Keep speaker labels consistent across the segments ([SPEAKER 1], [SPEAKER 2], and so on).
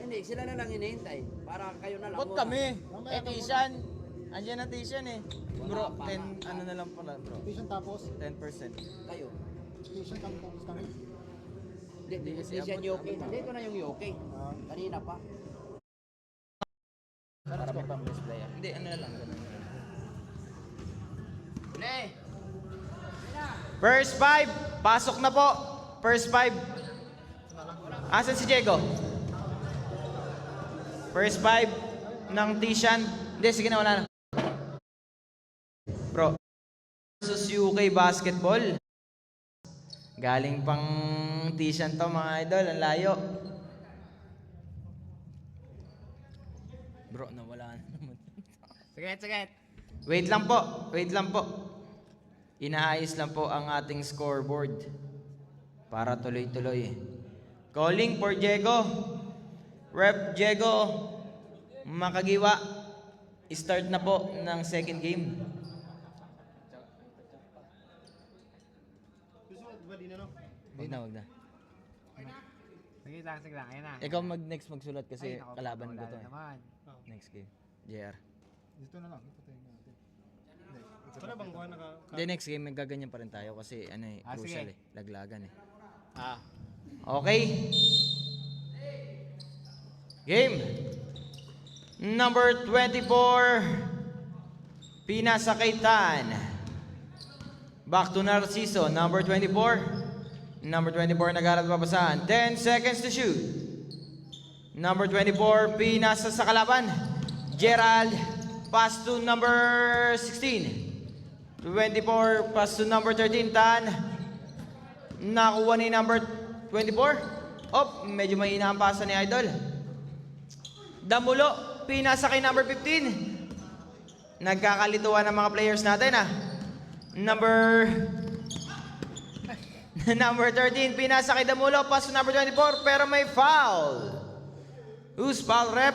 [SPEAKER 1] Hindi, sila na lang hinihintay. Para kayo na lang.
[SPEAKER 2] Ba't kami? Tishan. Andiyan na Tishan eh. Bro, 10, ano na lang pala bro.
[SPEAKER 3] Tishan tapos?
[SPEAKER 2] 10%.
[SPEAKER 1] Kayo.
[SPEAKER 3] Tishan tapos kami.
[SPEAKER 1] Hindi siya Yoki. Dito na yung Yoki. Kanina pa.
[SPEAKER 2] Para may pang-best player. Hindi, ano na lang. First 5. Pasok na po. First 5. Asan si Diego? First 5 ng Tishan. Hindi, sige na, wala na. Bro. Versus UK basketball. Galing pang Tishan to mga idol. Ang layo. Bro, nawala na naman. Sige. Wait lang po. Inaayos lang po ang ating scoreboard. Para tuloy-tuloy. Calling for Diego. Rep Diego Makagiwa. Start na po ng second game. Wag na.
[SPEAKER 3] Sige lang. Ayan na.
[SPEAKER 2] Ikaw next magsulat kasi kalaban ko to.
[SPEAKER 3] Naman.
[SPEAKER 2] Next game. JR.
[SPEAKER 3] Dito na lang. Ipatayin natin. Ito na bang kuha
[SPEAKER 2] Hindi, next game gaganyan pa rin tayo kasi ano eh, crucial
[SPEAKER 3] sige.
[SPEAKER 2] laglagan eh. Okay. Game. Number 24. Pinasakaitan. Back to Narciso. Number 24. Number 24 nag-aral papasahan. 10 seconds to shoot. Number 24, pinasa sa kalaban. Gerald, pass to number 16. 24, pass to number 13. Tan, nakuha ni number 24. Medyo mahina ang pasa ni Idol. Damulo, pinasa kay number 15. Nagkakalituan ng mga players natin Number 13, pinasa kay Damulo, pass to number 24, pero may foul. Who's foul, rep?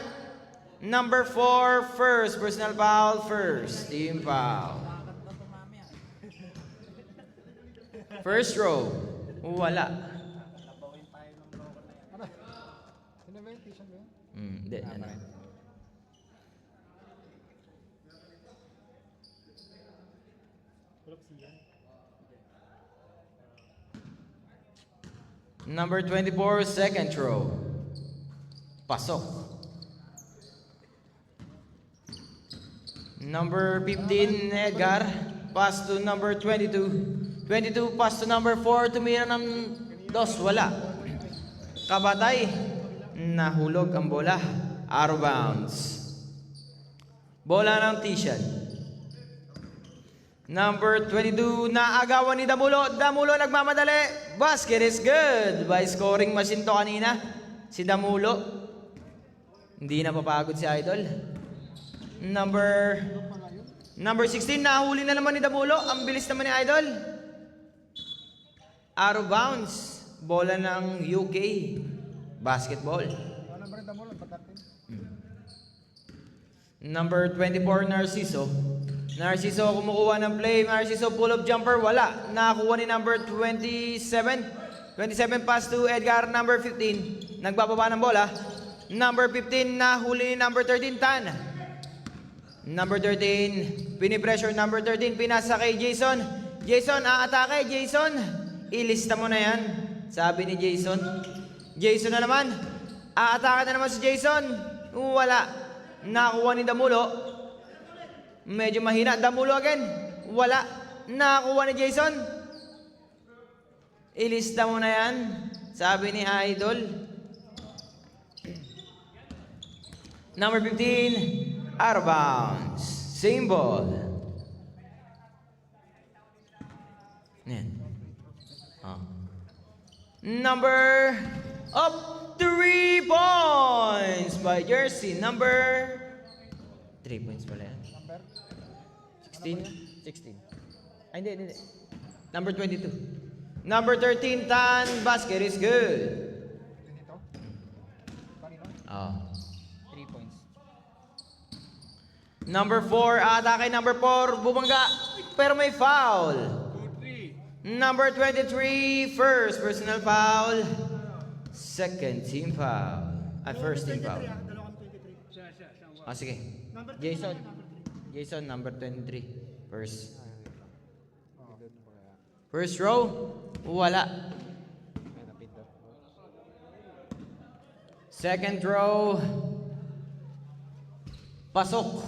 [SPEAKER 2] Number 4, first. Personal foul, first. Team foul. First row. Wala.
[SPEAKER 3] Sino ba yung Tishan ba yun?
[SPEAKER 2] Hindi, ano. Number 24, second row. Pasok. Number 15, Edgar. Pass to number 22. 22, pass to number 4. Tumira ng 2. Wala. Kabatay. Nahulog ang bola. Out of bounds. Bola ng Tishan. Number 22, naagawan ni Damulo. Damulo nagmamadali. Basket is good. By scoring machine to kanina. Si Damulo. Hindi na papagod si Idol. Number 16, nahuli na naman ni Damulo. Ang bilis naman ni Idol. Out of bounds. Bola ng UK. Basketball. Number 24, Narciso. Narciso kumukuha ng play. Narciso pull-up jumper. Wala. Nakakuha ni number 27. 27 pass to Edgar. Number 15. Nagbababa ng bola. Number 15 nahuli ni number 13. Tan. Number 13. Pinipressure number 13. Pinasa kay Jason. Jason, aatake. Jason. Ilista mo na yan. Sabi ni Jason. Jason na naman. Aatake na naman si Jason. Wala. Nakakuha ni Damulo. Medyo mahina. Damulo again. Wala. Nakakuha ni Jason. Ilista mo na yan. Sabi ni Idol. Number 15. Out of bounds. Same ball. Yan. Number of 3 points by jersey number 3 points pala yan. 16? Ay, hindi. Number 22. Number 13, Tan. Basket is good. Oh. 3 points. Number 4, atake number 4. Bumangga. Pero may foul. Number 23, first personal foul. Second team foul. First team foul.
[SPEAKER 4] Dalawa kami 23.
[SPEAKER 2] Sige. Jason. Jason, number 23. First. First row. Wala. Second row. Pasok.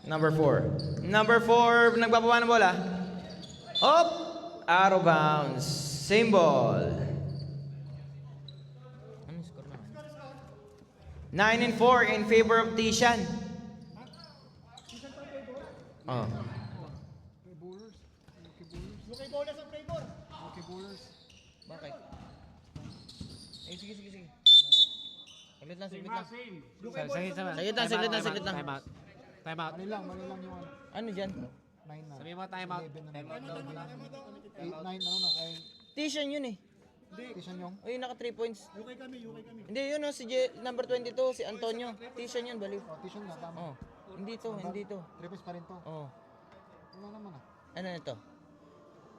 [SPEAKER 2] Number 4. Number 4, nagbababa ng bola. Hop! Out of bounds. Same ball. Ano score na? 9 and 4 in favor of Tishan. Oh.
[SPEAKER 4] Lukay Bowlers ang flavor.
[SPEAKER 2] Bakit? Sige. Saglit lang. Saglit lang.
[SPEAKER 5] Time out.
[SPEAKER 3] Mali lang yung ano.
[SPEAKER 2] Ano dyan?
[SPEAKER 3] 9 na.
[SPEAKER 5] Sabi mo time out.
[SPEAKER 3] 11 na. 8, 9, ano na. Ay,
[SPEAKER 2] Tishan yun eh.
[SPEAKER 3] Tishan yung.
[SPEAKER 2] O yun naka 3 points.
[SPEAKER 4] Lukay kami.
[SPEAKER 2] Hindi yun o, si number 22, si Antonio. Tishan yun, baliw.
[SPEAKER 3] Oh, Tishan nga, tama.
[SPEAKER 2] Oh. Hindi to.
[SPEAKER 3] 3 points pa rin to.
[SPEAKER 2] Oh.
[SPEAKER 3] Wala naman ah.
[SPEAKER 2] Ano ito?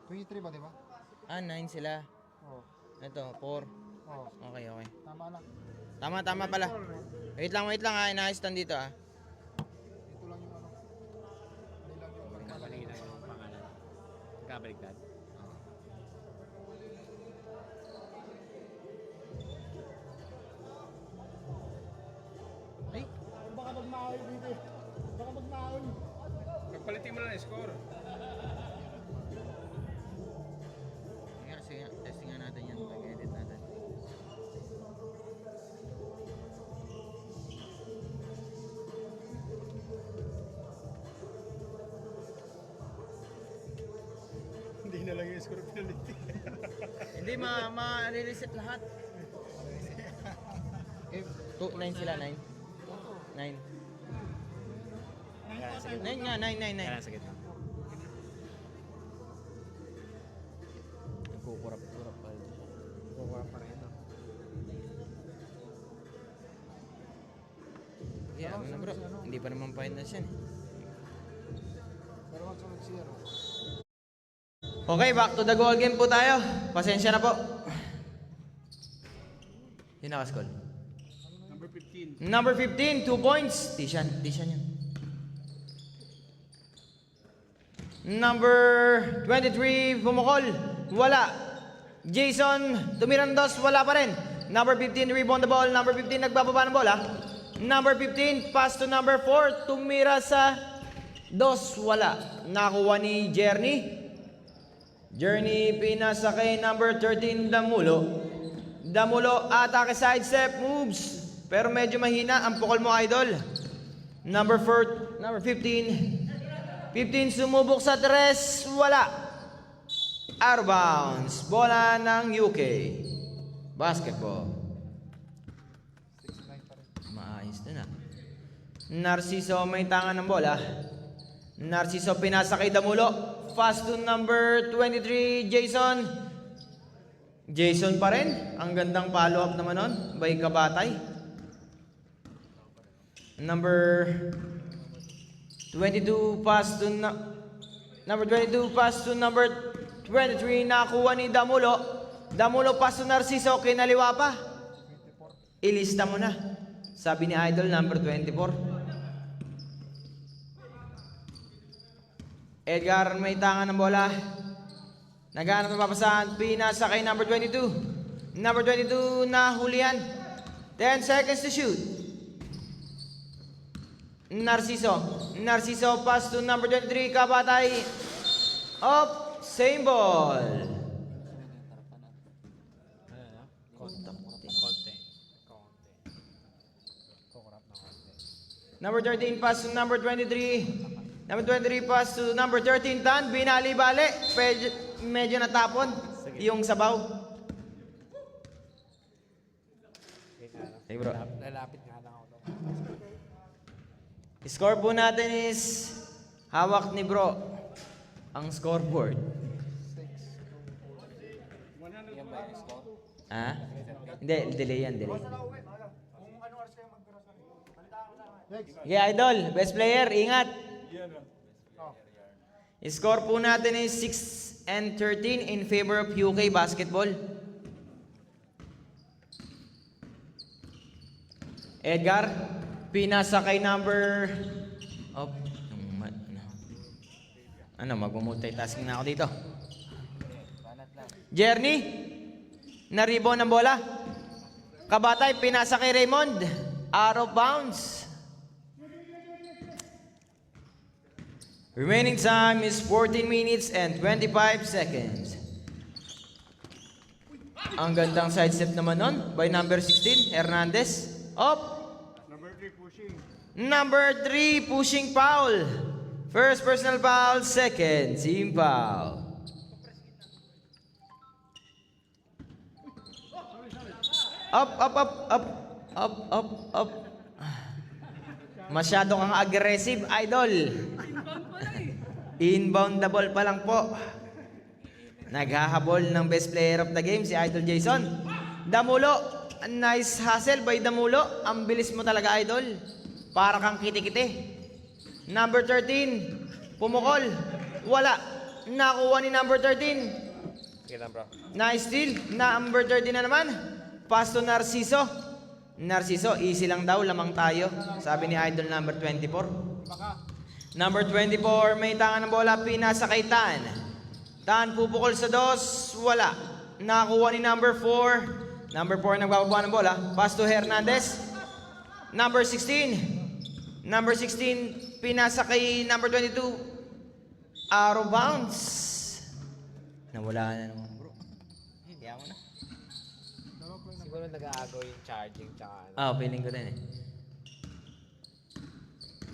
[SPEAKER 3] 23 ba, di ba?
[SPEAKER 2] 9 sila.
[SPEAKER 3] Oo.
[SPEAKER 2] Ito, 4.
[SPEAKER 3] Oo.
[SPEAKER 2] Okay.
[SPEAKER 3] Tama lang.
[SPEAKER 2] Tama pala. Wait lang ha. Inaayos lang dito ah.
[SPEAKER 3] Ito lang yung ano. Mali lang yung
[SPEAKER 5] Mali na yung pangalan. Kabaliktad.
[SPEAKER 2] Ay,
[SPEAKER 4] Baka magmahaw dito. Baka magmahaw.
[SPEAKER 5] Magpalitin mo lang yung score.
[SPEAKER 2] sige nga. Testing nga natin yan. Pag-edit natin.
[SPEAKER 4] Hindi na lang yung score penalty.
[SPEAKER 2] Hindi, ma-reset lahat. 9 sila, 9. 9. 9 nga, 9.
[SPEAKER 5] Kaya sa gitna.
[SPEAKER 2] Nagkukurap-kurap pa rin.
[SPEAKER 5] Kukuha pa rin ito.
[SPEAKER 2] Yeah, ano na bro? Hindi pa naman finals yan.
[SPEAKER 3] Pero once ulit siya.
[SPEAKER 2] Okay, back to the goal game po tayo. Pasensya na po. Yun nakaskol. Number 15, 2 points. Tishan yun. Number 23, Bumukol. Wala. Jason Tumirandos, wala pa rin. Number 15, rebound the ball. Number 15, nagbababa ng bola. Number 15, pass to number 4. Tumira sa 2, wala. Nakuha ni Journey pinasa kay number 13, Damulo, atake sidestep moves. Pero medyo mahina ang pukol mo, idol. Number 15 sumubok sa 3, wala. Out of bounds. Bola ng UK. Basketball.
[SPEAKER 3] 6-9 pa rin.
[SPEAKER 2] Maayos na. Narciso may tangan ng bola. Narciso pinasa kay Damulo. Fast to number 23, Jason pa rin. Ang gandang follow-up naman nun by Kabatay. Number 22 pass to number 23, nakuha ni Damulo. Damulo pass to Narciso, kinaliwa pa. Ilista mo na. Sabi ni Idol, number 24. Edgar may tangan ng bola. Naghanap ng papasahan. Pinasa kay number 22. Number 22 na hulihan. 10 seconds to shoot. Narciso pass to number 23. Kabatay. Up. Same ball.
[SPEAKER 5] Konti. Kukurap na konti.
[SPEAKER 2] Number 13 pass to number 23. Number 23 pass to number 13, Tan. Binali-bali. Medyo natapon yung sabaw. Hey bro.
[SPEAKER 5] Lalapit nga lang ako.
[SPEAKER 2] Score po natin is hawak ni bro ang scoreboard.
[SPEAKER 5] Yan ba yung score?
[SPEAKER 2] Ha? Hindi, delay yan, delay. Okay, idol. Best player, ingat. Score po natin is and 13 in favor of UK basketball. Edgar, pinasa kay number... Oh, magmumultitasking na ako dito. Jerny, na-rebound ng bola. Kabatay, pinasa kay Raymond. Out of bounds. Remaining time is 14 minutes and 25 seconds. Ang gandang sidestep naman nun by number 16, Hernandez. Up. Number 3, pushing foul. First personal foul, second team foul. Up. Masyado kang aggressive, idol. Inbound the ball pa lang po. Naghahabol ng best player of the game, si Idol Jason. Damulo, nice hustle by Damulo. Ang bilis mo talaga, idol. Para kang kiti-kiti. Number 13, pumukol. Wala. Nakuha ni number 13.
[SPEAKER 5] Sige lang, bro.
[SPEAKER 2] Nice steal. Number 13 na naman. Pass to Narciso. Narciso, easy lang daw, lamang tayo. Sabi ni Idol number 24. Number 24, may tangan ng bola, pinasa kay Tan. Tan, pupukol sa dos, wala. Nakuha ni number 4. Number 4, nagbababa ng bola. Pass to Hernandez. Number 16. Number 16, pinasa kay number 22. Out of bounds. Nawala na naman, bro. Hindi ako na.
[SPEAKER 5] Siguro nag-aagaw yung charging tsaka ano.
[SPEAKER 2] Feeling ko din eh.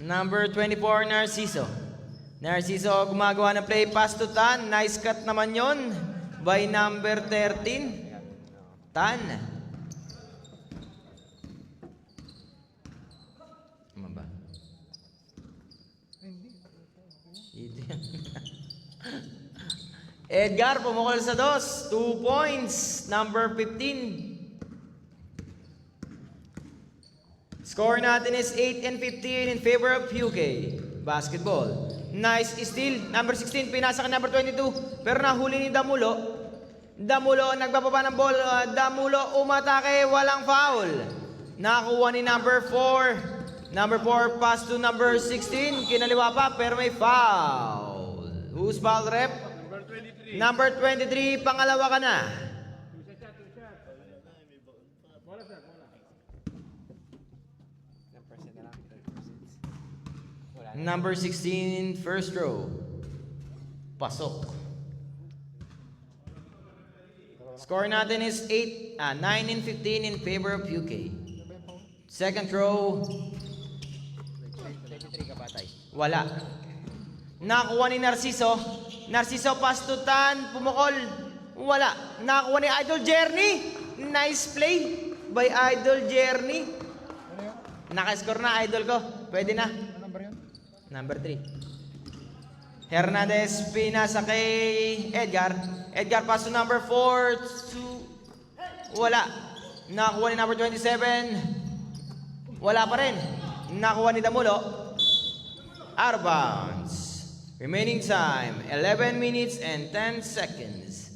[SPEAKER 2] Number 24, Narciso. Narciso gumagawa ng play, pass to Tan. Nice cut naman yon by number 13. Tan. Ano ba? Dito yan. Edgar, pumukol sa dos. 2 points. Number 15. Score natin is 8 and 15 in favor of UK basketball. Nice steal. Number 16, pinasa ka number 22. Pero nahuli ni Damulo. Damulo, nagbababa ng ball. Damulo, umatake, walang foul. Nakuha ni number 4. Number 4, pass to number 16. Kinaliwa pa, pero may foul. Who's foul rep? Number 23, pangalawa ka na. Number 16, first row. Pasok. Score natin is 9 and 15 in favor of UK. Second row. 23 kabatay. Wala. Nakuha ni Narciso. Narciso, pass to Tan. Pumukol. Wala. Nakuha ni Idol Jerny. Nice play by Idol Jerny. Nakascore na, idol ko. Pwede na. Number 3. Hernandez, pinasa kay Edgar. Edgar, pass to number 4. Wala. Nakuha ni number 27. Wala pa rin. Nakuha ni Damulo. Out of bounds. Remaining time, 11 minutes and 10 seconds.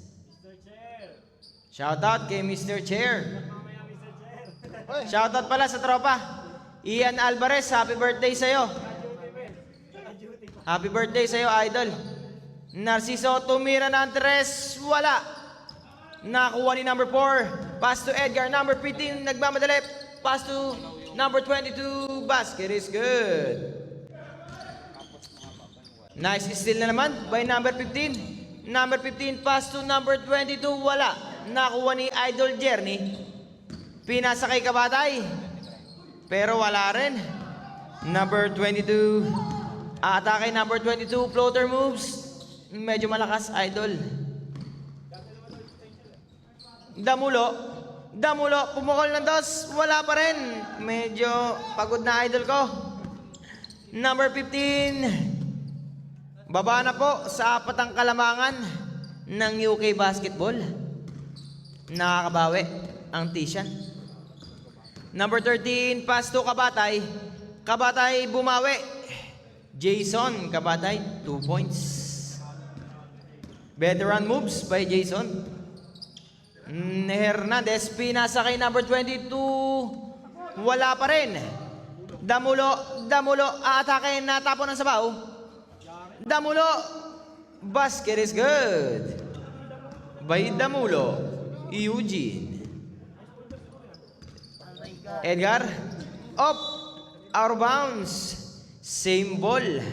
[SPEAKER 2] Shout out kay Mr. Chair. Shout out pala sa tropa. Ian Alvarez, happy birthday sa'yo. Happy birthday sa'yo, idol. Narciso, tumira ng 3. Wala. Nakuha ni number 4. Pass to Edgar. Number 15, nagmamadali. Pass to number 22. Basket is good. Nice steal na naman by number 15. Number 15, pass to number 22. Wala. Nakuha ni Idol Jerny. Pinasa kay Kabatay. Pero wala rin. Number 22. Atake number 22, floater moves. Medyo malakas, idol. Damulo, pumukol ng 2. Wala pa rin. Medyo pagod na, idol ko. Number 15. Baba na po sa 4 ang kalamangan ng UK basketball. Nakakabawi ang Tishan. Number 13, pass to Kabatay. Kabatay bumawi. Jason Kabatay, 2 points. Veteran moves by Jason. Hernandez, pinasa kay number 22. Wala pa rin. Damulo, atake, natapon ng sabaw. Damulo, basket is good. By Damulo, Eugene. Edgar, up, out of bounds. Same ball.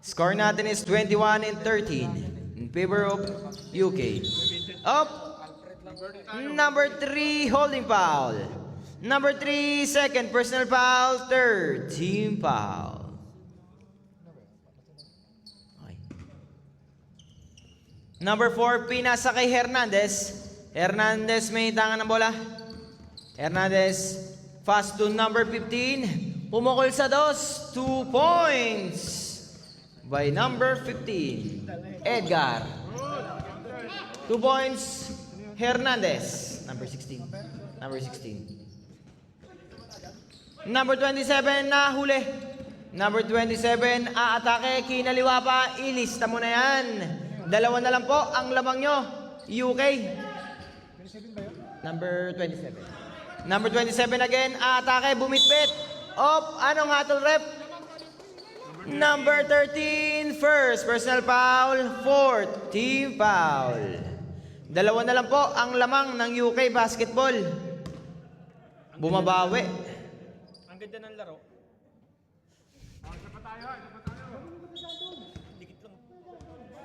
[SPEAKER 2] Score natin is 21-13 in favor of UK. Up, number 3, holding foul. Number 3, second personal foul. Third, team foul. Okay. Number 4, pinasa kay Hernandez. Hernandez may tangan ng bola. Hernandez, fast to number 15. Pumukol sa 2, 2 points by number 15, Edgar. 2 points, Hernandez. Number 16. Number 27, nahuli. Number 27, aatake, kinaliwa pa. Ilista mo na yan. 2 na lang po ang lamang nyo, UK. Number 27. Number 27 again, aatake, bumitbit. Op, anong hatol rep? Number 13, first personal foul, fourth team foul. 2 na lang po ang lamang ng UK basketball. Bumabawi.
[SPEAKER 4] Ang ganda ng laro.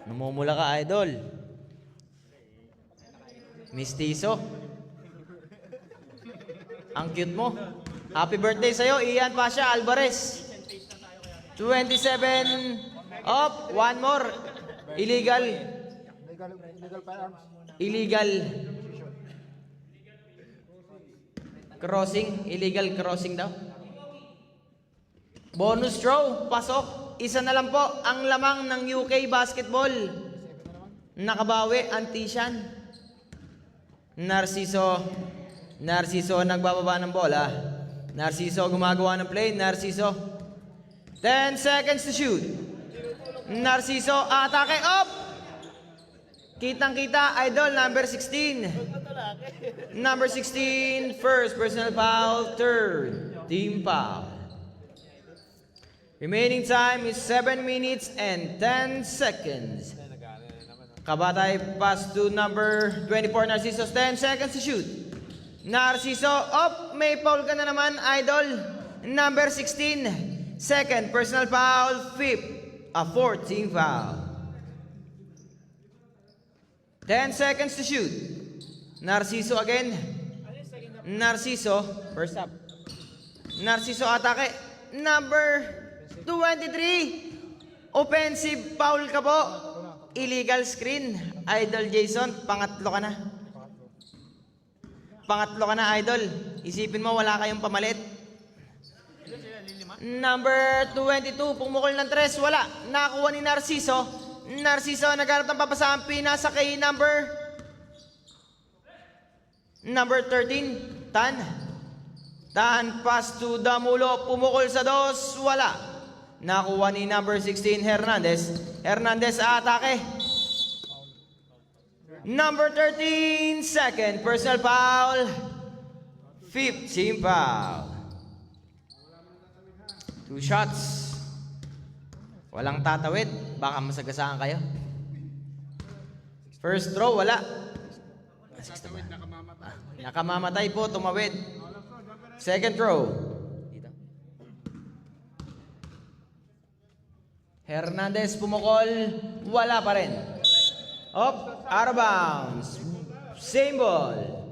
[SPEAKER 2] Namumula ka, idol. Mistiso. Ang cute mo. Happy birthday sa'yo, Ian Pasha Alvarez. 27 up, one more. Illegal.
[SPEAKER 3] Illegal firearms.
[SPEAKER 2] Illegal crossing. Illegal crossing daw. Bonus throw, pasok. Isa na lang po ang lamang ng UK basketball. Nakabawi, Antishan. Narciso nagbababa ng bola. Narciso gumagawa ng play. Narciso, 10 seconds to shoot. Narciso, atake, up! Kitang-kita, idol, number 16. Number 16, first personal foul, third team foul. Remaining time is 7 minutes and 10 seconds. Kabatay, pass to number 24, Narciso, 10 seconds to shoot. Narciso, up, may foul ka na naman, idol. Number 16, second personal foul, fifth, a fourth team foul. 10 seconds to shoot. Narciso again. Narciso, first up. Narciso atake. Number 23. Offensive foul ka po. Illegal screen. Idol Jason, pangatlo ka na. Pangatlo ka na, idol. Isipin mo, wala kayong pamalit. Number 22, pumukol ng 3, wala. Nakakuha ni Narciso. Narciso, naghanap ng papasahan, pinasa kay number 13, Tan. Tan, pass to Damulo, pumukol sa 2, wala. Nakuha ni number 16, Hernandez. Hernandez, atake. Number 13, second personal foul, fifth team foul. 2 shots. Walang tatawid. Baka masagasaan kayo. First throw, wala. Nakamamatay po, tumawid. Second throw. Dito. Hernandez pumukol. Wala pa rin. Up, out of bounds. Same ball.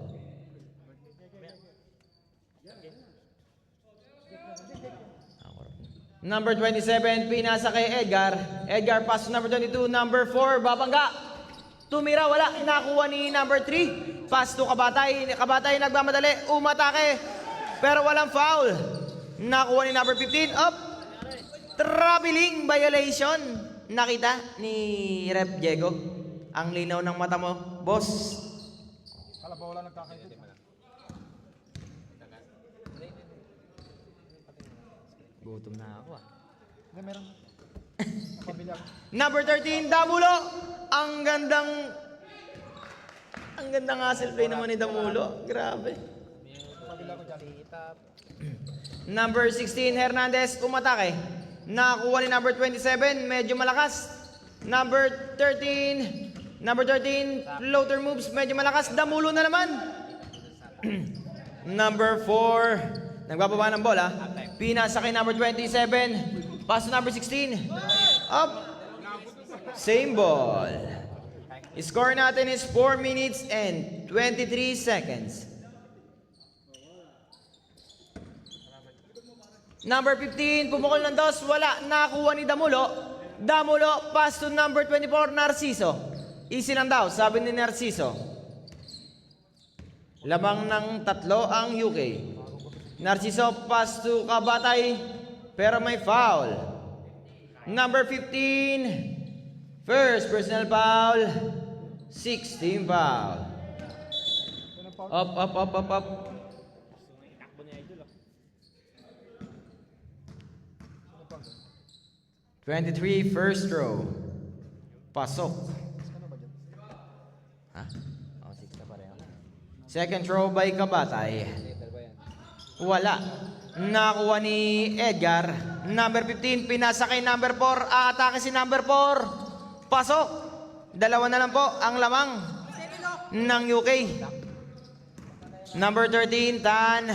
[SPEAKER 2] Number 27, pinasa kay Edgar. Edgar, pass to number 22. Number 4, babangga. Tumira, wala. Nakuha ni number 3. Pass to Kabatay. Kabatay nagmamadali. Umatake. Pero walang foul. Nakuha ni number 15. Up. Traveling violation. Nakita ni Rep Diego. Ang linaw ng mata mo, boss.
[SPEAKER 3] Kala ba wala nagkakaintindi?
[SPEAKER 2] Gutom na ako ah.
[SPEAKER 3] Hindi, meron.
[SPEAKER 2] Number 13, Damulo. Ang gandang hustle play naman ni Damulo. Grabe. Number 16, Hernandez, umatake. Nakakuha ni number 27, medyo malakas. Number 13, floater moves, medyo malakas. Damulo na naman. Number 4, nagbababa ng bola. Pinasa kay number 27. Pass to number 16. Up. Same ball. Score natin is 4 minutes and 23 seconds. Number 15, pumukol ng dos. Wala. Nakakuha ni Damulo. Damulo, pass to number 24, Narciso. Easy lang daw, sabi ni Narciso. Lamang ng 3 ang UK. Narciso, pass to Kabatay, pero may foul. Number 15, first personal foul, 16 foul. Up. 23, first row. Pasok. Ha? Oh, 6 na pareho. Second row by Kabatay. Wala. Nakuha ni Edgar. Number 15, pinasa kay number 4. Aatake si number 4. Pasok. 2 na lang po ang lamang ng UK. Number 13, Tan.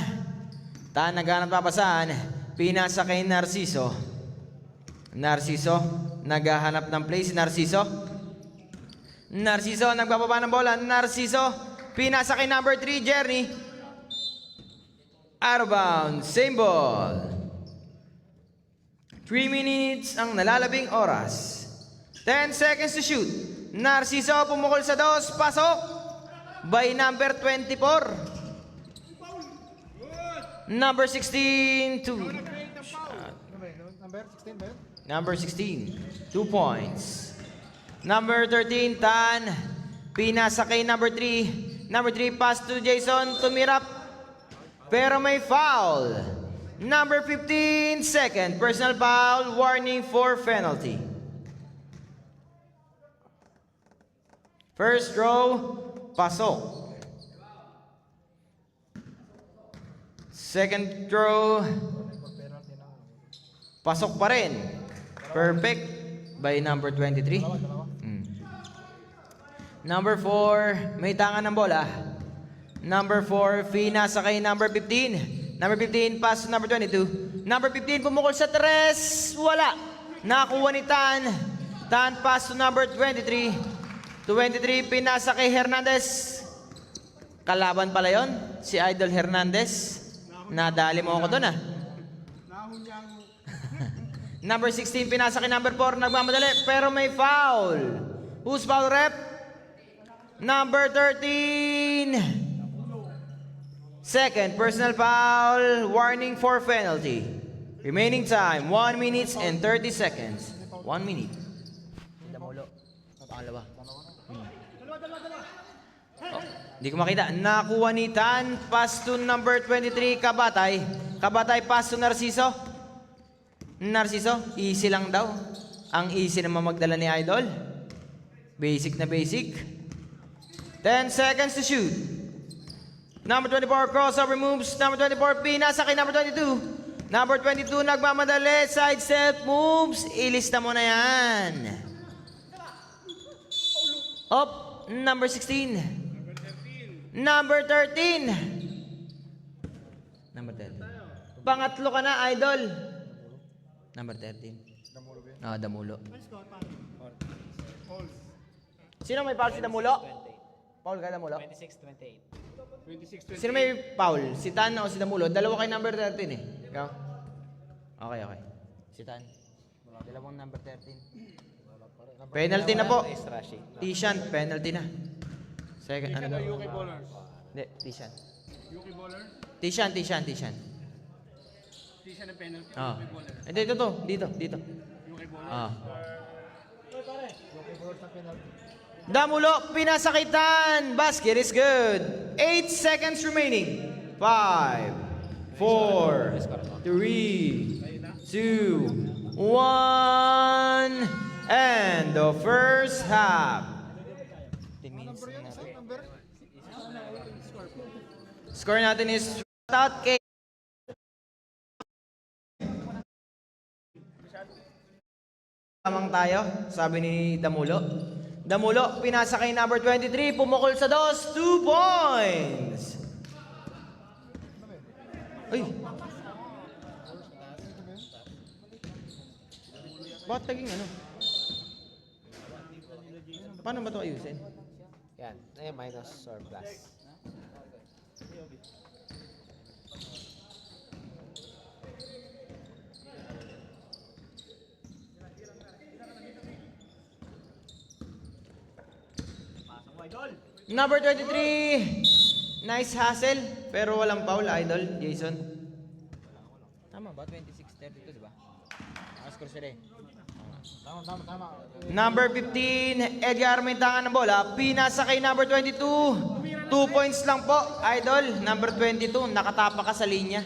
[SPEAKER 2] Tan, naghanap papasan. Pinasa kay Narciso. Narciso, naghahanap ng play si Narciso. Narciso, nagbababa ng bola. Narciso, pinasa kay number 3, Jerny. Out of bounds, same ball. 3 minutes ang nalalabing oras. 10 seconds to shoot. Narciso, pumukol sa dos. Pasok by number 24. Number 16 to Number 16, 2 points. Number 13, Tan. Pinasa kay number 3. Number 3, pass to Jason. Tumirap. Pero may foul. Number 15, second personal foul. Warning for penalty. First row, pasok. Second row, pasok pa rin. Perfect by number 23. Number 4, may tangan ng bola. Number 4, pinasa kay number 15. Number 15, pass to number 22. Number 15, pumukol sa 3. Wala. Nakakuha ni Tan. Tan, pass to number 23. 23, pinasa kay Hernandez. Kalaban pala yon, si Idol Hernandez. Nadali mo ako doon ah. Number 16, pinasa kay number 4, nagmamadali, pero may foul. Who's foul, rep? Number 13. Second, personal foul, warning for penalty. Remaining time, 1 minute and 30 seconds. 1 minute. Damulo. Pangalawa. Oh, hindi ko makita. Nakuha ni Tan, pass to number 23, Kabatay. Kabatay, pass to Narciso. Narciso, easy lang daw. Ang easy naman magdala ni Idol. Basic na basic. 10 seconds to shoot. Number 24, crossover moves. Number 24, pinasa kay number 22. Number 22, nagmamadali. Side step moves. Ilista mo na yan. Up, number 16. Number 13. Number 13. Pangatlo ka na, Idol. Number 13. Damulo. Sino may foul si Damulo? Foul ka, Damulo?
[SPEAKER 5] 26-28.
[SPEAKER 2] Sino may foul? Si Tan o si Damulo? Dalawa kay number 13 eh. Ikaw? Okay. Si Tan. Dalawang number 13. Penalty na po. Tishan, penalty na. Second, ano ba?
[SPEAKER 4] UK bowlers.
[SPEAKER 2] Hindi, Tishan.
[SPEAKER 4] UK bowler.
[SPEAKER 2] Tishan.
[SPEAKER 4] Tisha na penalty.
[SPEAKER 2] Ah.
[SPEAKER 4] UK bowler.
[SPEAKER 2] Hindi, dito.
[SPEAKER 4] UK bowler.
[SPEAKER 2] Ah. Damulo, pinasakitan. Basket is good. 8 seconds remaining. 5, 4, 3, 2, 1. 1 and the first half. 10 minutes na natin. Score natin is out kay lamang tayo, sabi ni Damulo. Damulo, pinasa kay number 23, pumukol sa dos, 2 points. Ay. Bakit taging ano? Paano ba ito ayusin?
[SPEAKER 5] Yan. Ay, minus or plus.
[SPEAKER 2] Number 23, nice hustle, pero walang foul, Idol, Jason. Tama ba? 26-32, diba? Nakascore sila eh.
[SPEAKER 3] Tama.
[SPEAKER 2] Number 15, Edgar may tangan ng bola. Pinasa kay number 22. 2 points lang po, Idol. Number 22, nakatapa ka sa linya.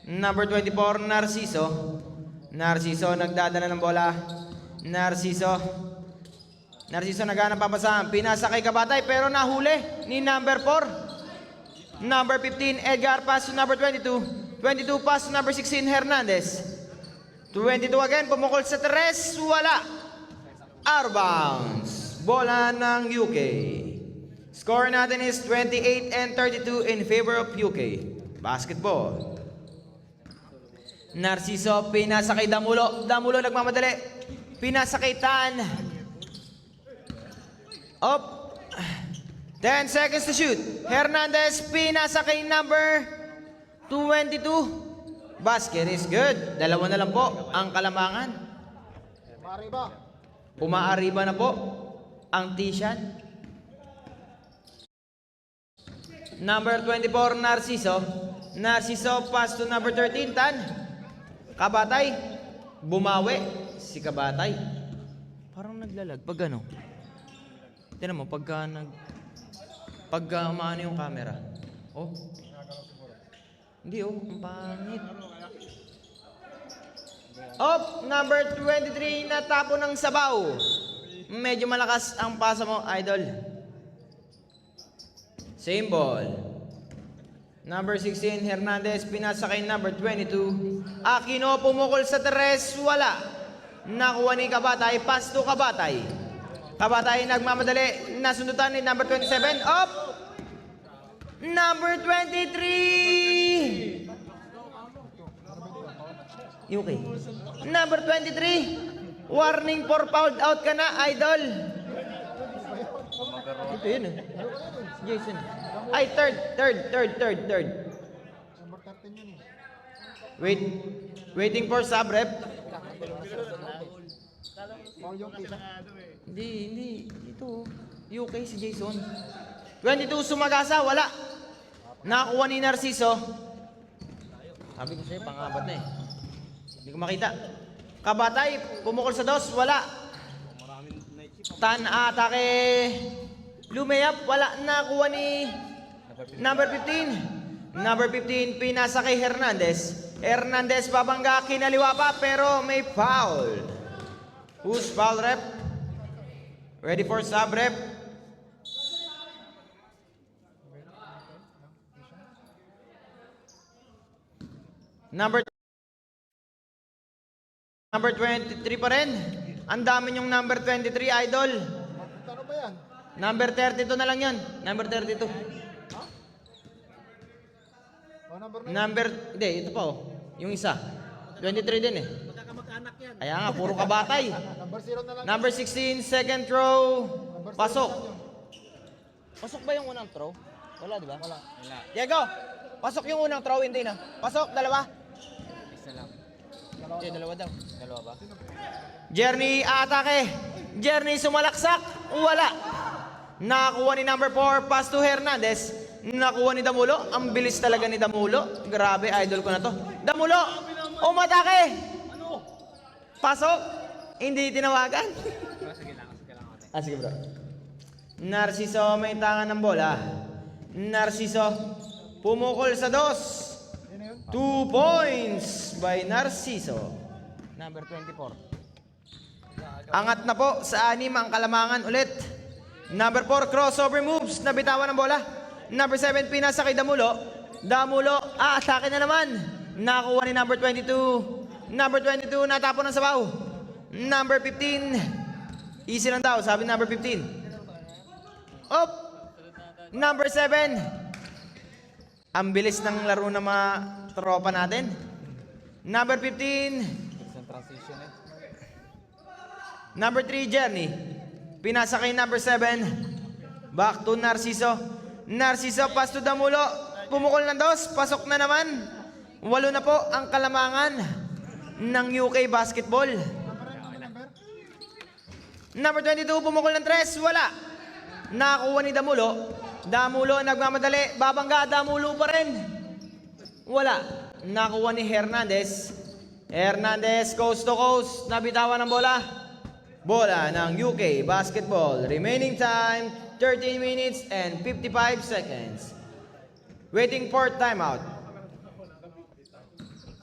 [SPEAKER 2] Number 24, Narciso. Narciso, nagdadala ng bola. Narciso naghanap papasahan. Pinasa kay Kabatay pero nahuli ni number 4. Number 15, Edgar pass to number 22. 22 pass to number 16, Hernandez. 22 again, pumukol sa tres, wala. Out of bounds. Bola ng UK. Score natin is 28 and 32 in favor of UK. Basketball. Narciso, pinasa kay Damulo. Damulo nagmamadali. Pinasa kay Tan. Up. 10 seconds to shoot. Hernandez, pinasa kay number 22. Basket is good. Dalawa na lang po ang kalamangan. Umaariba na po ang T-shot. Number 24, Narciso. Narciso, pass to number 13, Tan. Kabatay. Bumawi si Kabatay. Parang naglalag. Pag ano? Tignan mo, pagka maano yung camera. Oh. Hindi oh, ang pangit. Up, number 23, natapo ng sabaw. Medyo malakas ang pasa mo, Idol. Same ball. Number 16, Hernandez, pinasa kay number 22. Aquino, pumukol sa tres, wala. Nakuha ni Kabatay, pass to Kabatay. Kabatay nagmamadali, nasundutan ni number 27. Up! Number 23! UK. Number 23. Warning for fouled out ka na, Idol. Ito yun eh. Jason. Ay, third. Waiting for sub rep. Hindi. Ito. UK si Jason. 22 sumagasa, wala. Nakakuha ni Narciso. Sabi ko sa'yo, pangabad na eh. Hindi ko makita. Kabatay, pumukol sa dos, wala. Tan atake. Lumayap, wala. Nakakuha ni number 15. Number 15, pinasa kay Hernandez. Hernandez babangga, kinaliwa pa, pero may foul. Who's foul rep? Ready for sub rep? Number 23 pa rin. Ang dami yung number 23, Idol.
[SPEAKER 3] Ano ba yan?
[SPEAKER 2] Number 32 na lang yun. Number 32. Hindi, ito pa oh. Yung isa. 23 din eh. Kaya nga, puro kabatay.
[SPEAKER 3] Number 0 na lang.
[SPEAKER 2] Number 16, second throw. Pasok. Pasok ba yung unang throw? Wala, di ba? Wala. Diego, pasok yung unang throw, hindi na. Pasok, dalawa.
[SPEAKER 5] Isa lang.
[SPEAKER 2] Dalawa daw.
[SPEAKER 5] Dalawa ba?
[SPEAKER 2] Jerny atake. Jerny sumalaksak. Wala. Nakakuha ni number 4, pass to Hernandez. Nakuha ni Damulo. Ang bilis talaga ni Damulo. Grabe, idol ko na to. Damulo, umatake. Pasok. Hindi tinawagan. Sige bro. Narciso may tangan ng bola. Narciso pumukol sa dos. 2 points. by Narciso. Number 24. Angat na po sa 6 ang kalamangan ulit. Number 4, crossover moves. Nabitawan ng bola. Number 7, pinasa kay Damulo. Damulo, atake na naman. Nakuha ni number 22. Number 22, natapon ng sabaw. Number 15. Easy lang daw, sabi number 15. Up. Number 7. Ang bilis ng laro ng mga tropa natin. Number 15.
[SPEAKER 5] Isang transition eh.
[SPEAKER 2] Number 3, Journey. Pinasa kay number 7. Back to Narciso. Narciso, pass to Damulo. Pumukol ng 2. Pasok na naman. 8 na po ang kalamangan ng UK basketball. Number 22, pumukol ng 3. Wala. Nakakuha ni Damulo. Damulo, nagmamadali. Babangga, Damulo pa rin. Wala. Nakuha ni Hernandez. Hernandez, coast to coast. Nabitawan ng bola. Bola ng UK basketball. Remaining time, 13 minutes and 55 seconds. Waiting for timeout.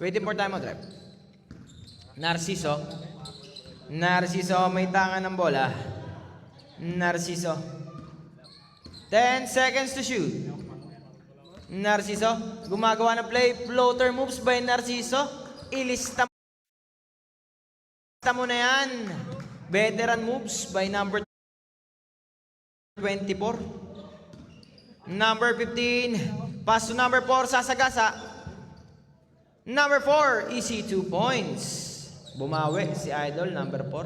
[SPEAKER 2] Waiting for timeout, rep. Narciso. Narciso, may tangan ng bola. Narciso. 10 seconds to shoot. Narciso, gumagawa ng play. Floater moves by Narciso. Ilista mo na yan. Veteran moves by number 24. Number 15. Pass to number 4, sasagasa. Number 4, easy 2 points. Bumawi si Idol, number 4.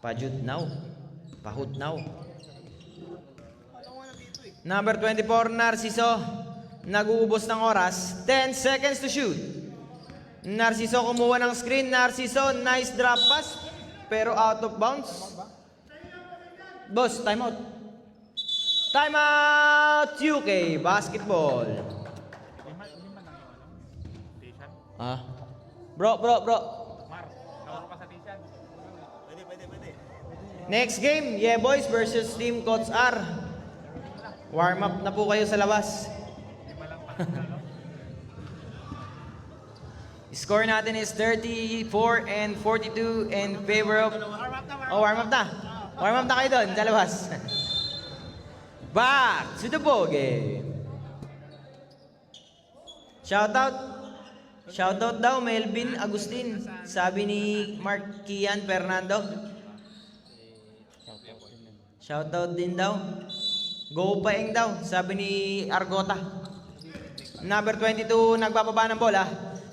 [SPEAKER 2] Pajut now. Pahut now. Number 24, Narciso. Nag-uubos ng oras. 10 seconds to shoot. Narciso kumuha ng screen. Narciso, nice drop pass. Pero out of bounds. Boss, timeout. Timeout, UK basketball. Ah. Bro. Next game, Yeah Boys versus Team Coach R. Warm up na po kayo sa labas. Score natin is 34 and 42 in favor of... Oh, warm up na. Warm up na kayo doon, sa labas. Back to the ball game. Shoutout daw, Melvin Agustin. Sabi ni Mark Kian Fernando. Shoutout din daw. Go Paeng daw, sabi ni Argota. Number 22, nagbababa ng bola.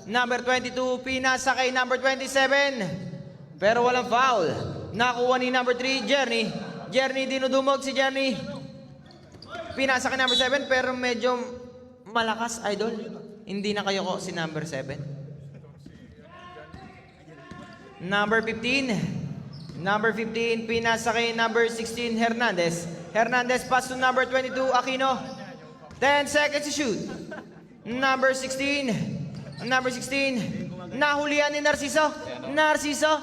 [SPEAKER 2] Number 22, pinasa kay number 27. Pero walang foul. Nakuha ni number 3, Journey. Journey, dinudumog si Journey. Pinasa kay number 7, pero medyo malakas, Idol. Hindi na kayo ko si number 7. Number 15. Number 15, pinasa kay number 16, Hernandez. Hernandez, pass to number 22, Aquino. 10 seconds to shoot. Number 16. Number 16, nahulihan ni Narciso. Narciso,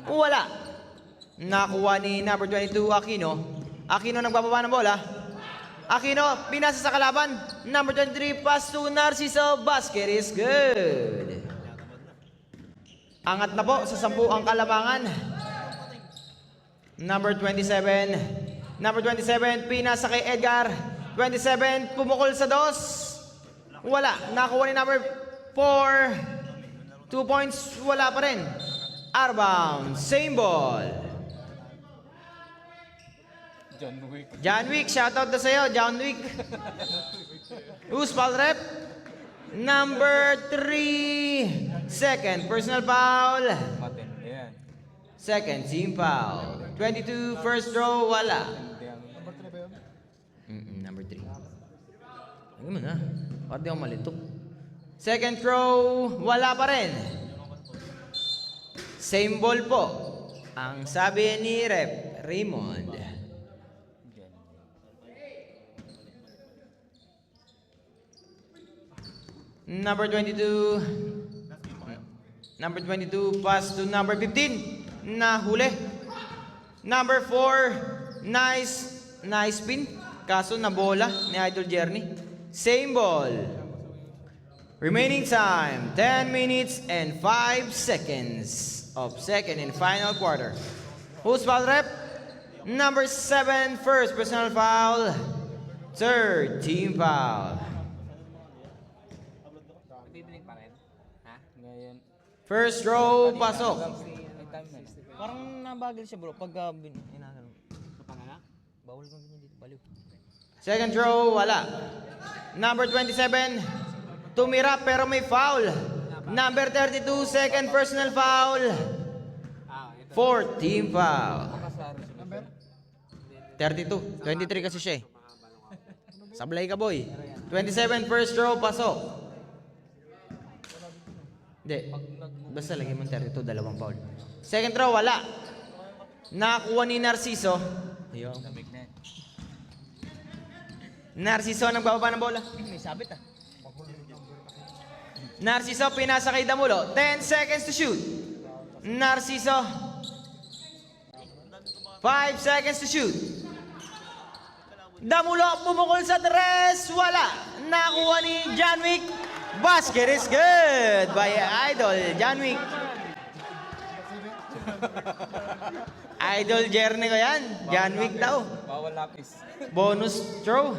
[SPEAKER 2] wala. Nakuha ni number 22, Aquino. Aquino nagbababa ng bola. Aquino, pinasa sa kalaban. Number 23, pass to Narciso. Basket is good. Angat na po sa 10 ang kalamangan. Number 27. Number 27, pinasa kay Edgar. 27, pumukol sa 2. Wala. Nakuha ni number 4. 2 points, wala pa rin. Out of bounds, same ball. John Wick, shoutout na sa'yo, John Wick. Who's foul rep? Number 3. Second, personal foul. Second, team foul. 22, first row, wala.
[SPEAKER 3] Number 3 ba yun?
[SPEAKER 2] Number 3. Ano mo na? Parang di ako malito. Second row, wala pa rin. Same ball po. Ang sabi ni Rep Raymond. Number 22. Number 22, pass to number 15. Nahuli. Number 4, nice spin. Kaso na bola ni Idol Journey. Same ball. Remaining time, 10 minutes and 5 seconds of second and final quarter. Who's foul rep? Number 7, first personal foul. Third team foul.
[SPEAKER 5] Bibiling pa rin. Ha? Ngayon.
[SPEAKER 2] First row, pasok.
[SPEAKER 5] Parang nabagal siya bro pag inaano. Bawal kang ganyan dito, baliw.
[SPEAKER 2] Second row, wala. Number 27, tumira pero may foul. Number 32, second personal foul. Fourth team foul. 32, 23 kasi siya eh. Sablay ka boy. 27, first row, pasok. Hindi. Basta lagyan mo 32, dalawang foul. Second row, wala. Nakakuha ni Narciso. Ayun. Narciso, nagbababa ng bola.
[SPEAKER 5] May sabit ah.
[SPEAKER 2] Narciso, pinasa kay Damulo. 10 seconds to shoot. Narciso. 5 seconds to shoot. Damulo, pumukol sa tres. Wala. Nakuha ni John Wick. Basket is good by Idol John Wick. Idol Jerny ko yan. John Wick daw.
[SPEAKER 5] Bawal lapis.
[SPEAKER 2] Bonus throw.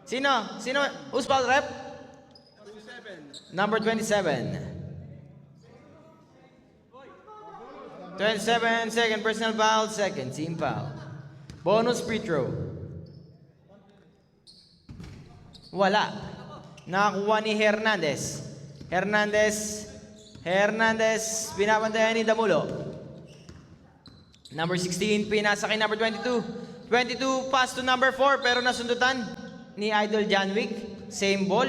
[SPEAKER 2] Sino? Sino? Who's foul rep? Number 27. 27, second personal foul, second team foul. Bonus free throw. Wala. Nakakuha ni Hernandez. Hernandez, pinapantayan ni Damulo. Number 16, pinasa kay number 22. 22, pass to number 4, pero nasundutan ni Idol John Wick. Same ball.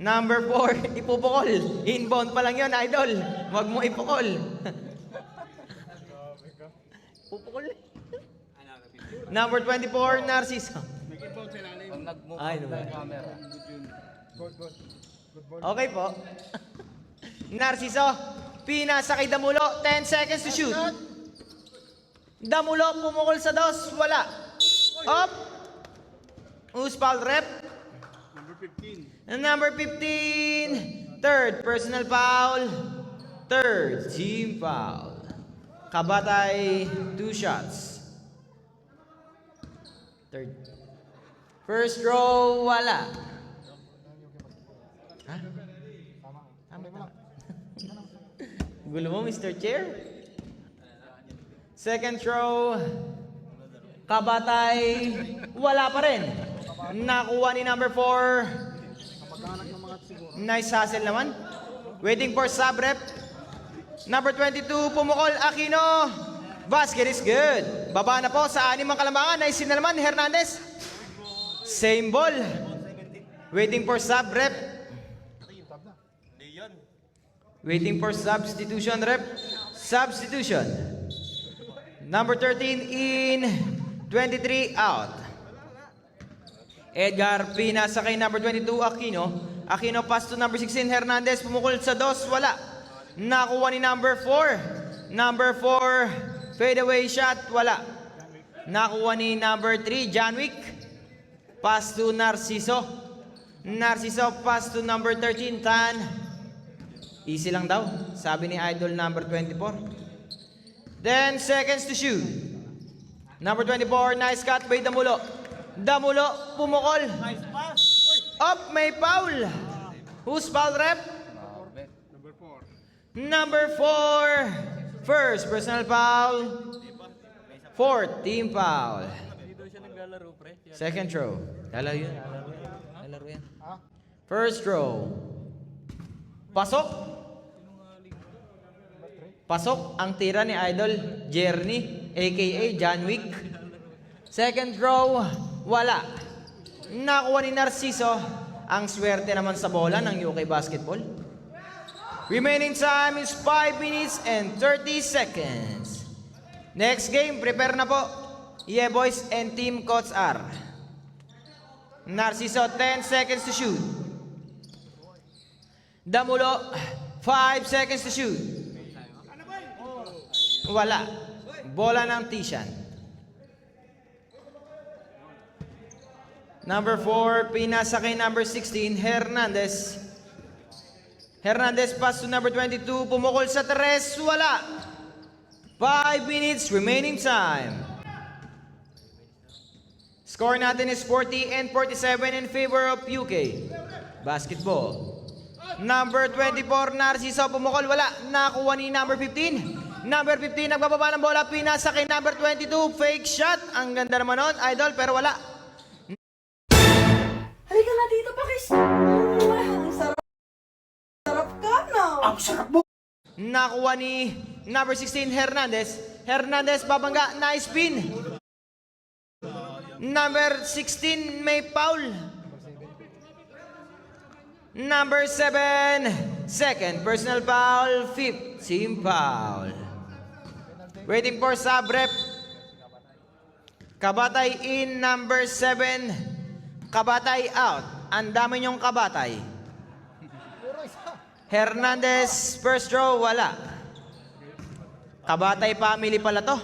[SPEAKER 2] Number 4, ipupukol. Inbound pa lang yun, Idol. Huwag mo ipukol. Pupukol. Number 24, Narciso.
[SPEAKER 5] Pag nag-move
[SPEAKER 2] Ay,
[SPEAKER 5] ang
[SPEAKER 2] naman.
[SPEAKER 5] camera.
[SPEAKER 2] Okay po. Narciso, pinasa kay Damulo. 10 seconds to shoot. Damulo, pumukol sa dos. Wala. Up. Who's foul rep? Number 15. Third personal foul. Third team foul. Kabatay, 2 shots. Third. First row, wala. Ha? Tama. Gulo mo, Mr. Chair? Second row, Kabatay, wala pa rin. Nakuha ni number 4. Nice hustle naman. Waiting for sub rep. Number 22, pumukol, Aquino. Basket is good. Baba na po sa 6 ang kalambangan. Nice na naman, Hernandez. Same ball. Waiting for sub rep. Waiting for substitution rep. Substitution. Number 13 in, 23 out. Edgar pinasa kay number 22 Aquino. Aquino pass to number 16 Hernandez. Pumukol sa dos, wala. Nakuha ni number 4. Number 4, fadeaway shot, wala. Nakuha ni number 3 John Wick. Pass to Narciso. Narciso pass to number 13 Tan. Easy lang daw, sabi ni Idol number 24. 10 seconds to shoot. Number 24, nice cut by Damulo. Damulo, pumukol. Nice pass. Up, may foul. Who's foul rep? Number 4. First personal foul. Fourth team foul. Second throw. Lalaro yun. Lalaro yan. First throw. Pasok. Pasok ang tira ni Idol Jerny, aka John Wick. Second throw, wala. Nakuha ni Narciso. Ang swerte naman sa bola ng UK Basketball. Remaining time is 5 minutes and 30 seconds. Next game, prepare na po. Yeah, boys and team coach R. Narciso, 10 seconds to shoot. Damulo, 5 seconds to shoot. Wala. Bola ng Tishan. Number 4, pinasa kay number 16, Hernandez. Hernandez pass to number 22, pumukol sa 3, wala. 5 minutes remaining time. Score natin is 40 and 47 in favor of UK Basketball. Number 24, Narciso, pumukol, wala. Nakuha ni number 15. Number 15, nagbababa ng bola, pinasa kay number 22, fake shot. Ang ganda naman nun, idol, pero wala.
[SPEAKER 6] Halika na dito, Pakis. Ang sarap. Sarap ka na. Ang sarap mo.
[SPEAKER 2] Nakuha ni number 16, Hernandez. Hernandez, babangga, nice spin. Number 16, may foul. Number 7, second personal foul, 5th team foul. Waiting for sub rep. Kabatay in, number 7. Kabatay out. Ang dami niyong kabatay. Hernandez, first row, wala. Kabatay family pala to.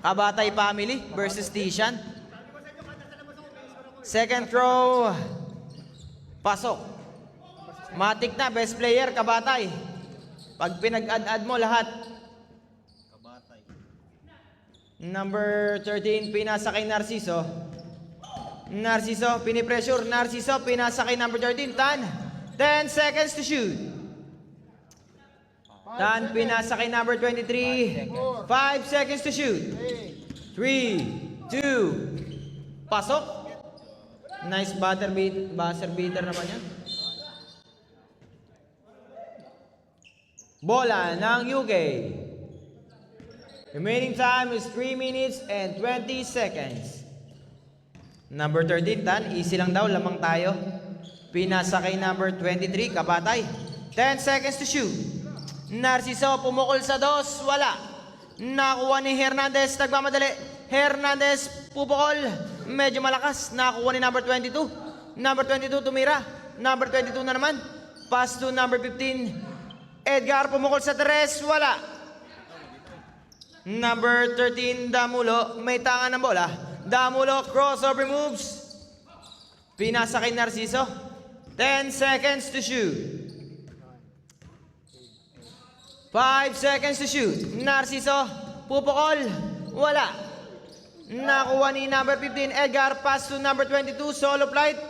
[SPEAKER 2] Kabatay family versus Tishan. Second row, pasok. Matik na, best player, Kabatay. Pag pinag-add-add mo lahat. Number 13, pinasa kay Narciso. Narciso, pinipressure. Narciso, pinasa kay number 13, Tan. 10 seconds to shoot. Tan, pinasa kay number 23. 5 seconds to shoot. 3, 2, pasok. Nice buzzer beater naman yan. Bola ng UK. Remaining time is 3 minutes and 20 seconds. Number 13, Tan. Easy lang daw, lamang tayo. Pinasa kay number 23, Kabatay. 10 seconds to shoot. Narciso, pumukol sa 2, wala. Nakuha ni Hernandez, nagmamadali. Hernandez, pupukol. Medyo malakas. Nakuha ni number 22. Number 22, tumira. Number 22 na naman. Pass to number 15. Edgar, pumukol sa 3, wala. Number 13, Damulo, may tangan ng bola. Damulo, crossover moves. Pinasa kay Narciso. 10 seconds to shoot. 5 seconds to shoot. Narciso, pupukol, wala. Nakuha ni number 15, Edgar, pass to number 22, solo flight.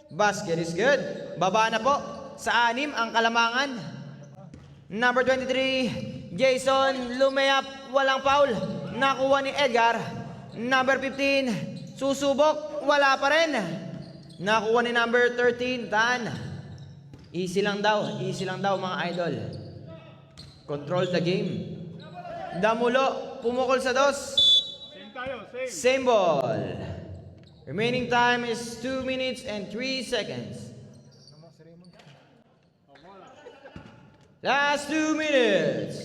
[SPEAKER 2] Basket is good. Baba na po sa 6 ang kalamangan. Number 23, Jason, lumayap, walang foul. Nakuha ni Edgar. Number 15, susubok, wala pa rin. Nakuha ni number 13, Tan. Easy lang daw mga idol. Control the game. Damulo, pumukol sa 2.
[SPEAKER 4] Same tayo, same.
[SPEAKER 2] Same ball. Remaining time is 2 minutes and 3 seconds. Last 2 minutes.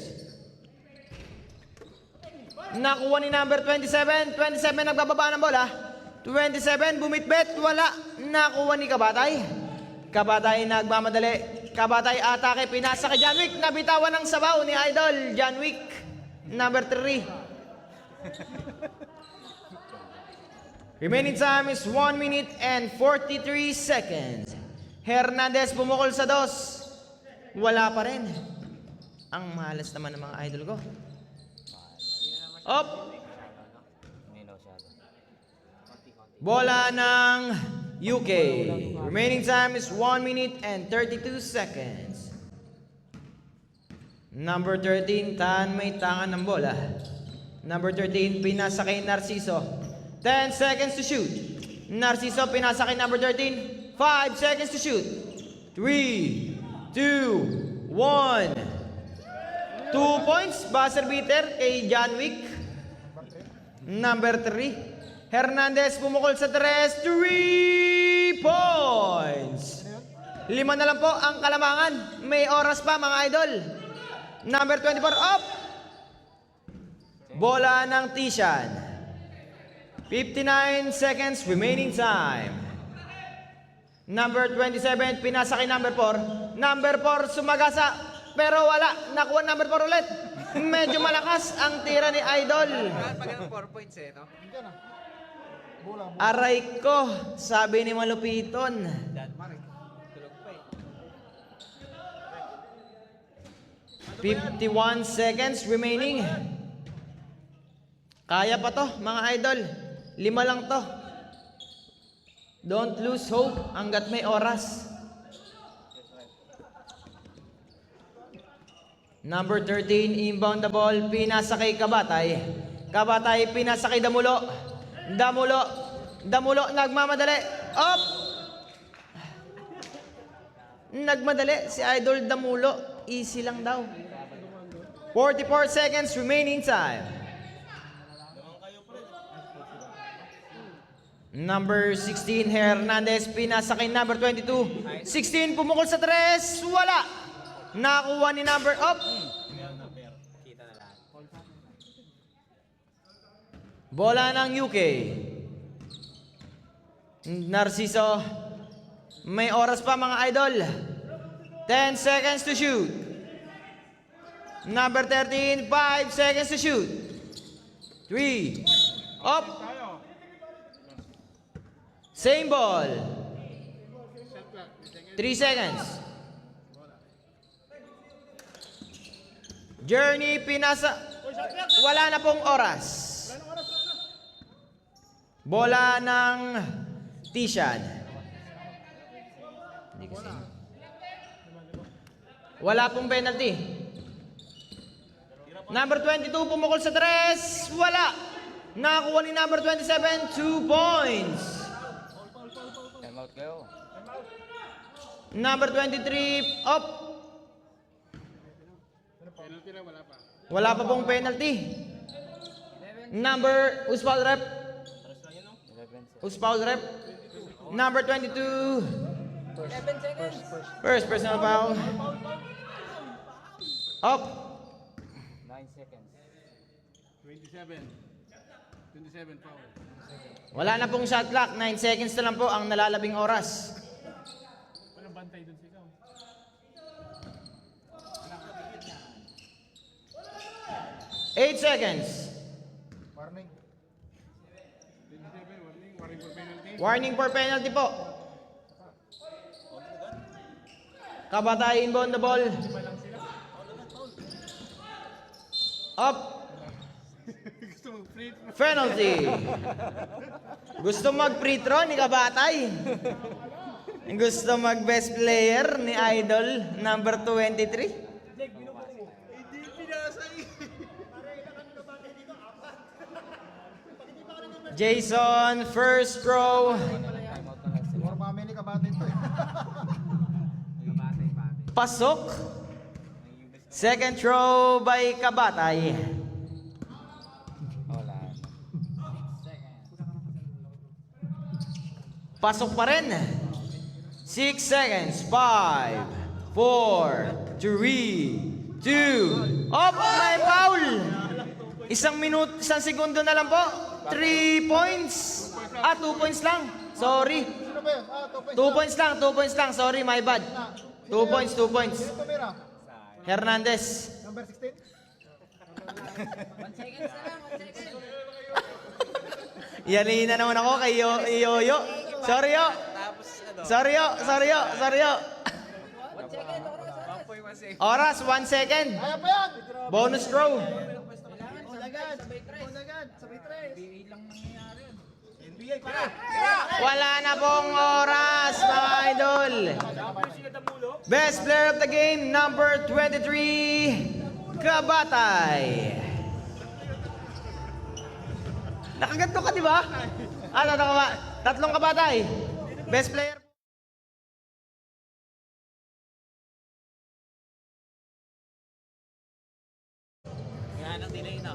[SPEAKER 2] Nakuha ni number 27. 27 nagbababa ng bola. 27 bumitbet, wala. Nakuha ni Kabatay. Kabatay nagmamadali. Kabatay atake, pinasa kay John Wick. Nabitawan ng sabaw ni Idol John Wick. Number 3. Remaining time is 1 minute and 43 seconds. Hernandez pumukol sa 2. Wala pa rin. Ang malas naman ng mga idol ko. Up. Bola ng UK. Remaining time is 1 minute and 32 seconds. Number 13, Tan, may tangan ng bola. Number 13, pinasa kay Narciso. 10 seconds to shoot. Narciso, pinasa kay number 13. 5 seconds to shoot. 3, 2, 1. 2 points. Buzzer beater kay John Wick. Number 3. Hernandez pumukol sa 3. 3 points. 5 na lang po ang kalamangan. May oras pa mga idol. Number 24 up. Bola ng Tishan. 59 seconds remaining time. Number 27, pinasa kay number 4. Number 4, sumagasa. Pero wala. Nakuha number 4 ulit. Medyo malakas ang tira ni Idol. Aray ko, sabi ni Malupiton. 51 seconds remaining. Kaya pa to, mga idol. 5 lang to. Don't lose hope hanggat may oras. Number 13, inbound the ball. Pinasa kay Kabatay. Kabatay, pinasa kay Damulo. Damulo. Damulo, nagmamadali. Up! Nagmadali si Idol Damulo. Easy lang daw. 44 seconds remaining time. Number 16, Hernandez, pinasa kay number 22. 16, pumukol sa 3. Wala. Nakuha ni number up. Bola ng UK. Narciso. May oras pa, mga idol. 10 seconds to shoot. Number 13, 5 seconds to shoot. 3. Up. Same ball. 3 seconds. Journey, pinasa. Wala na pong oras. Bola ng Tishan. Wala pong penalty. Number 22, pumukol sa 3. Wala. Nakakuha ni number 27, 2 points.
[SPEAKER 5] Timeout kayo.
[SPEAKER 2] Number 23, up. Wala pa pong penalty. Number, who's foul rep? Who's foul rep? Number 22. First personal foul. Up.
[SPEAKER 5] 9 seconds.
[SPEAKER 4] 27 foul.
[SPEAKER 2] Wala na pong shot clock. 9 seconds na lang po ang nalalabing oras.
[SPEAKER 4] Walang bantay dun sigaw.
[SPEAKER 2] 8 seconds.
[SPEAKER 3] Warning.
[SPEAKER 4] 27, warning for penalty.
[SPEAKER 2] Warning for penalty po. Kabatay inbound the ball. Up.
[SPEAKER 4] Gusto mo free throw.
[SPEAKER 2] Penalty. Gusto mag-free throw ni Kabatay. Gusto mag-best player ni Idol number 23. Jason, first throw.
[SPEAKER 3] More mamili ka ba dito eh?
[SPEAKER 2] Pasok. Second throw by Kabatay. Pasok pa rin. 6 seconds. 5, 4, 3, 2. Oh, may foul. Isang segundo na lang po. 3 points. 2 points lang. Sorry.
[SPEAKER 3] Sino ba yun? 2 points.
[SPEAKER 2] 2 points lang, 2 points lang. Sorry, my bad. 2 points, 2 points.
[SPEAKER 3] Sino tumira?
[SPEAKER 2] Hernandez.
[SPEAKER 3] Number 16?
[SPEAKER 2] Yalina naman ako kay Yoyo. Sorry yo. Sorry yo, sorry yo, sorry yo. Oras, 1 second.
[SPEAKER 3] Kaya pa yan!
[SPEAKER 2] Bonus throw. Wala na pong oras, mga idol. Best player of the game, number 23, Kabatay. Nakaganto ka, di ba? Tatlong Kabatay. Best player.
[SPEAKER 5] Kaya nang delay na.